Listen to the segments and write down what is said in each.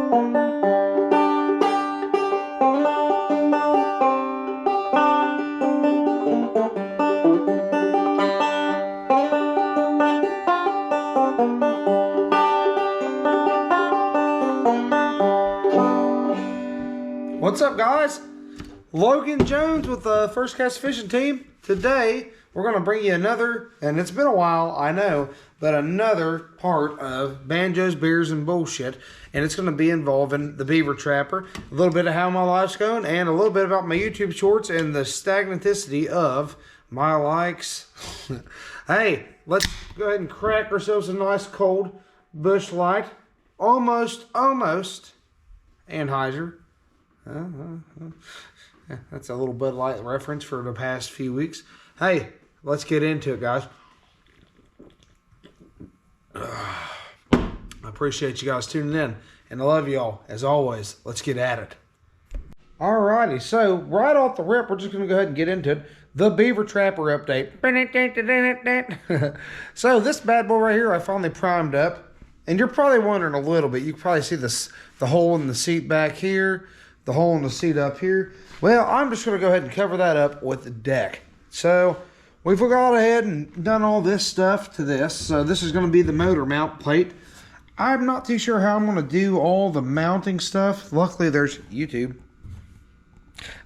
What's up, guys? Logan Jones with the First Cast Fishing Team. Today, we're going to bring you another, and it's been a while, I know, but another part of Banjos, Beers, and Bullshit. And it's going to be involving the beaver trapper, a little bit of how my life's going, and a little bit about my YouTube shorts and the stagnanticity of my likes. Hey, let's go ahead and crack ourselves a nice cold Busch Light. Almost Anheuser. That's a little Bud Light reference for the past few weeks. Hey, let's get into it, guys. I appreciate you guys tuning in, and I love y'all. As always, let's get at it. Alrighty, so right off the rip, we're just going to go ahead and get into it. The Beaver Trapper update. So this bad boy right here, I finally primed up. And you're probably wondering a little bit. You can probably see this, the hole in the seat back here, the hole in the seat up here. Well, I'm just going to go ahead and cover that up with the deck. So we've gone ahead and done all this stuff to this. So this is going to be the motor mount plate. I'm not too sure how I'm going to do all the mounting stuff. Luckily, there's YouTube.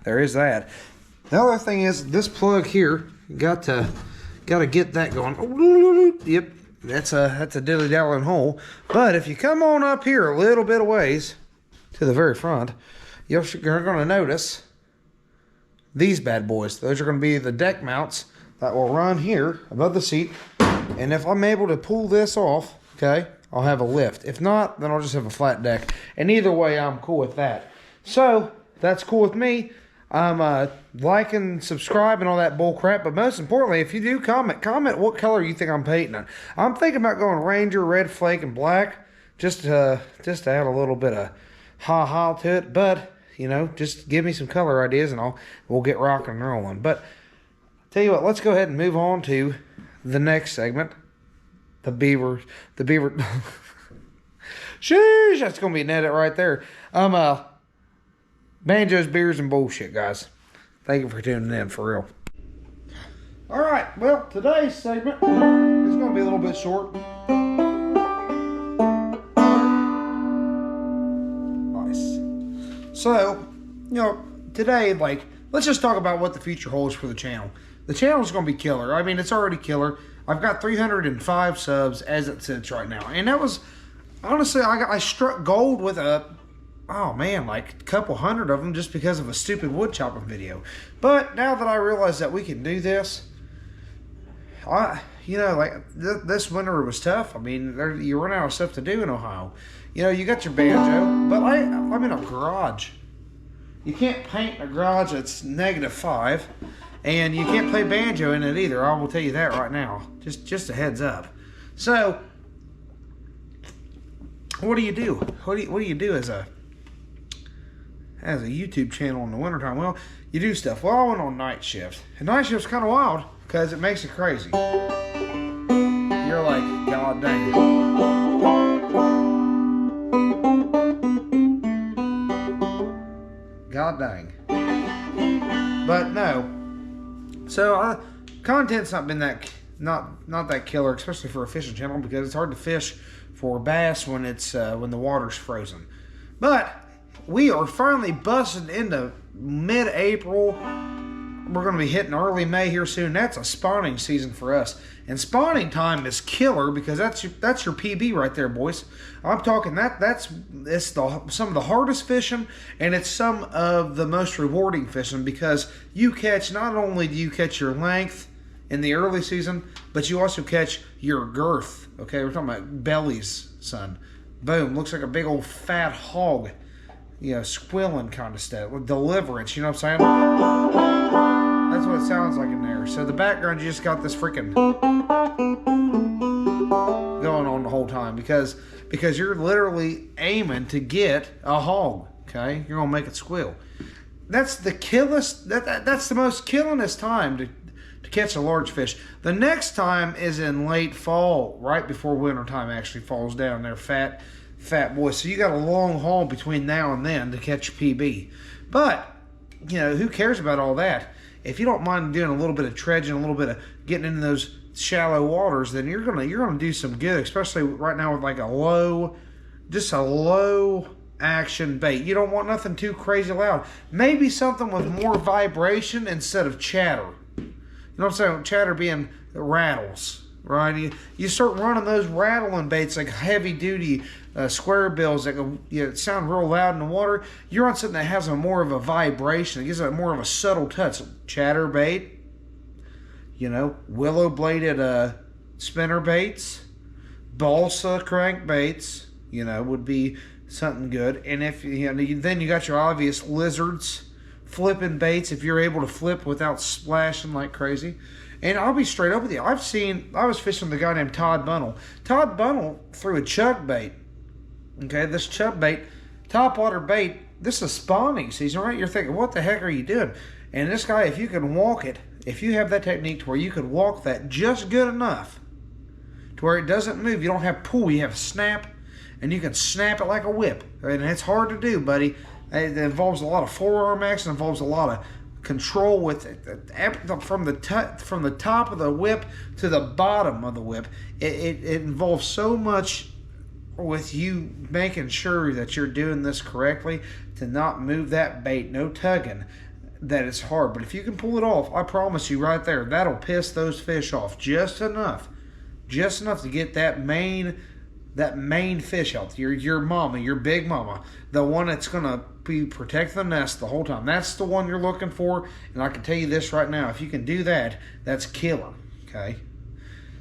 There is that. The other thing is this plug here. Got to get that going. Yep, that's a dilly-dallying hole. But if you come on up here a little bit of ways to the very front, you're going to notice these bad boys. Those are going to be the deck mounts that will run here above the seat. And if I'm able to pull this off, okay, I'll have a lift. If not, then I'll just have a flat deck. And either way, I'm cool with that. So that's cool with me. I'm liking, subscribe, and all that bull crap. But most importantly, if you do comment what color you think I'm painting. I'm thinking about going Ranger, Red Flake, and Black, just to add a little bit of ha-ha to it. But you know, just give me some color ideas, and we'll get rocking and rolling. But tell you what, let's go ahead and move on to the next segment. The beaver. Sheesh, that's gonna be an edit right there. Banjos, Beers, and Bullshit, guys. Thank you for tuning in, for real. Alright, well, today's segment is going to be a little bit short. Nice. So, you know, today, let's just talk about what the future holds for the channel. The channel is going to be killer. I mean, it's already killer. I've got 305 subs as it sits right now. And that was, honestly, I struck gold with oh man, like a couple hundred of them just because of a stupid wood chopping video. But now that I realize that we can do this, you know, like this winter was tough. I mean, you run out of stuff to do in Ohio. You know, you got your banjo, but I'm in a garage. You can't paint in a garage that's -5, and you can't play banjo in it either. I will tell you that right now. Just a heads up. So, what do you do? What do you do as a YouTube channel in the wintertime? Well, you do stuff. Well, I went on night shift. And night shift's kind of wild because it makes it crazy. You're like, God dang it. God dang. But no. So, content's not been not that killer, especially for a fishing channel, because it's hard to fish for bass when it's when the water's frozen. But we are finally busting into mid-April. We're going to be hitting early May here soon. That's a spawning season for us. And spawning time is killer because that's your PB right there, boys. I'm talking some of the hardest fishing, and it's some of the most rewarding fishing because not only do you catch your length in the early season, but you also catch your girth. Okay, we're talking about bellies, son. Boom, looks like a big old fat hog. You know, squilling kind of stuff. With deliverance, you know what I'm saying? That's what it sounds like in there. So the background, you just got this freaking going on the whole time because you're literally aiming to get a hog. Okay, you're gonna make it squeal. That's the killest. That's the most killingest time to catch a large fish. The next time is in late fall, right before winter time actually falls down. They're fat boys. So you got a long haul between now and then to catch a PB. But, you know, who cares about all that? If you don't mind doing a little bit of dredging, a little bit of getting into those shallow waters, then you're gonna do some good, especially right now with like a low action bait. You don't want nothing too crazy loud. Maybe something with more vibration instead of chatter. You know what I'm saying? Chatter being rattles, right? You start running those rattling baits like heavy duty square bills that go, sound real loud in the water. You're on something that has more of a vibration. It gives it more of a subtle touch. Chatter bait, willow bladed spinner baits, balsa crank baits, would be something good. And if then you got your obvious lizards, flipping baits if you're able to flip without splashing like crazy. And I'll be straight up with you. I was fishing with a guy named Todd Bunnell. Todd Bunnell threw a chuck bait. Okay, this chuck bait, topwater bait, this is spawning season, right? You're thinking, what the heck are you doing? And this guy, if you can walk it, if you have that technique to where you could walk that just good enough to where it doesn't move, you don't have pull, you have snap, and you can snap it like a whip. And it's hard to do, buddy. It involves a lot of forearm action, involves a lot of control with it, from the top of the whip to the bottom of the whip. It involves so much with you making sure that you're doing this correctly to not move that bait, no tugging, that it's hard. But if you can pull it off, I promise you right there, that'll piss those fish off just enough to get that main fish out. Your mama, your big mama, the one that's gonna be protecting the nest the whole time. That's the one you're looking for. And I can tell you this right now, if you can do that, that's killer. Okay.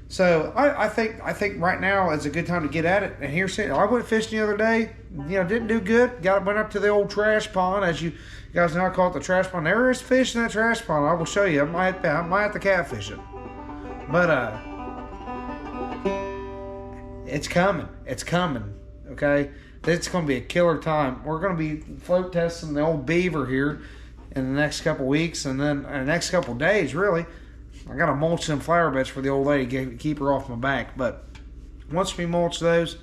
So I think right now is a good time to get at it. And here's it. I went fishing the other day. Didn't do good. Went up to the old trash pond, as you guys know. I call it the trash pond. There is fish in that trash pond. I will show you. I might have to catfish it. But it's coming. It's coming. Okay. It's going to be a killer time. We're going to be float testing the old beaver here in the next couple weeks, and then in the next couple days, really. I got to mulch some flower beds for the old lady to keep her off my back. But once we mulch those,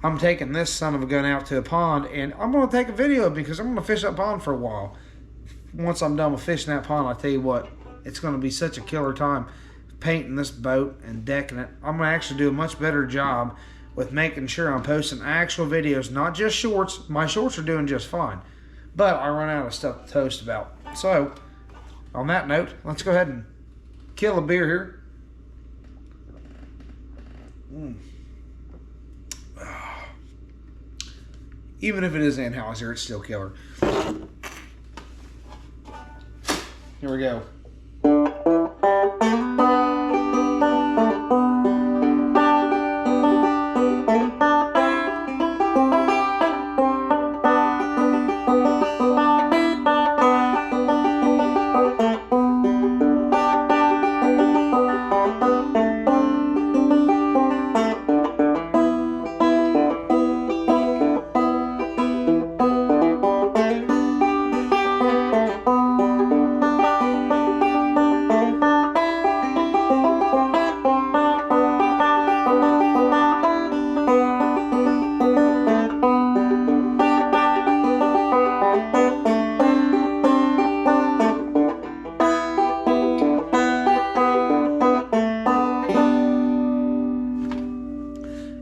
I'm taking this son of a gun out to a pond, and I'm going to take a video of it because I'm going to fish that pond for a while. Once I'm done with fishing that pond, I tell you what, it's going to be such a killer time painting this boat and decking it. I'm going to actually do a much better job with making sure I'm posting actual videos, not just shorts. My shorts are doing just fine, but I run out of stuff to toast about. So, on that note, let's go ahead and kill a beer here. Even if it is Anheuser, it's still killer. Here we go.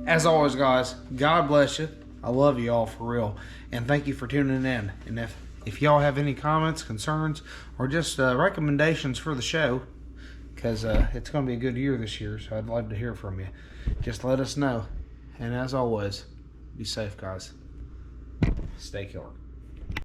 As always, guys, God bless you. I love you all for real. And thank you for tuning in. And if y'all have any comments, concerns, or just recommendations for the show, because it's going to be a good year this year, so I'd love to hear from you. Just let us know. And as always, be safe, guys. Stay killer.